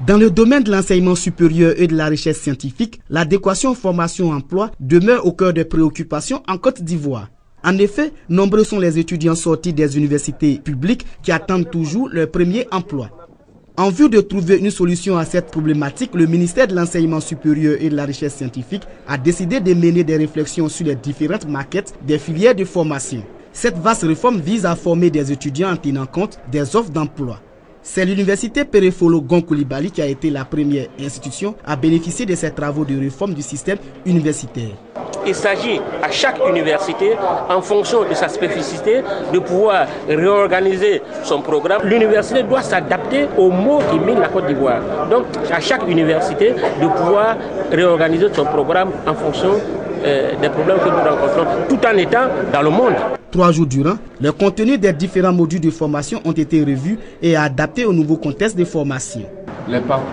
Dans le domaine de l'enseignement supérieur et de la recherche scientifique, l'adéquation formation-emploi demeure au cœur des préoccupations en Côte d'Ivoire. En effet, nombreux sont les étudiants sortis des universités publiques qui attendent toujours leur premier emploi. En vue de trouver une solution à cette problématique, le ministère de l'Enseignement supérieur et de la Recherche scientifique a décidé de mener des réflexions sur les différentes maquettes des filières de formation. Cette vaste réforme vise à former des étudiants en tenant compte des offres d'emploi. C'est l'université Péré-Folo Gon Coulibaly qui a été la première institution à bénéficier de ces travaux de réforme du système universitaire. Il s'agit à chaque université, en fonction de sa spécificité, de pouvoir réorganiser son programme. L'université doit s'adapter aux maux qui minent la Côte d'Ivoire. Donc à chaque université de pouvoir réorganiser son programme en fonction des problèmes que nous rencontrons, tout en étant dans le monde. 3 jours durant, le contenu des différents modules de formation ont été revus et adaptés au nouveau contexte de formation. Les parcours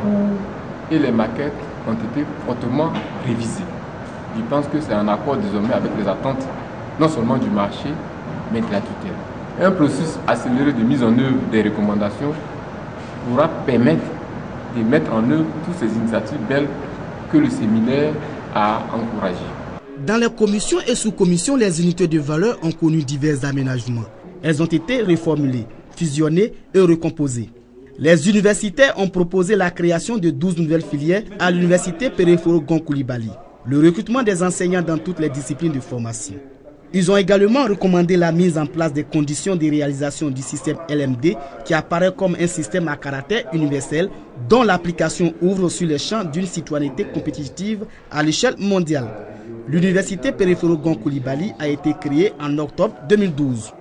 et les maquettes ont été fortement révisés. Je pense que c'est en accord désormais avec les attentes, non seulement du marché, mais de la tutelle. Un processus accéléré de mise en œuvre des recommandations pourra permettre de mettre en œuvre toutes ces initiatives belles que le séminaire a encouragées. Dans les commissions et sous-commissions, les unités de valeur ont connu divers aménagements. Elles ont été reformulées, fusionnées et recomposées. Les universitaires ont proposé la création de 12 nouvelles filières à l'université Péré-Folo Gon Coulibaly, le recrutement des enseignants dans toutes les disciplines de formation. Ils ont également recommandé la mise en place des conditions de réalisation du système LMD qui apparaît comme un système à caractère universel dont l'application ouvre sur le champ d'une citoyenneté compétitive à l'échelle mondiale. L'université Péré-Folo Gon Coulibaly a été créée en octobre 2012.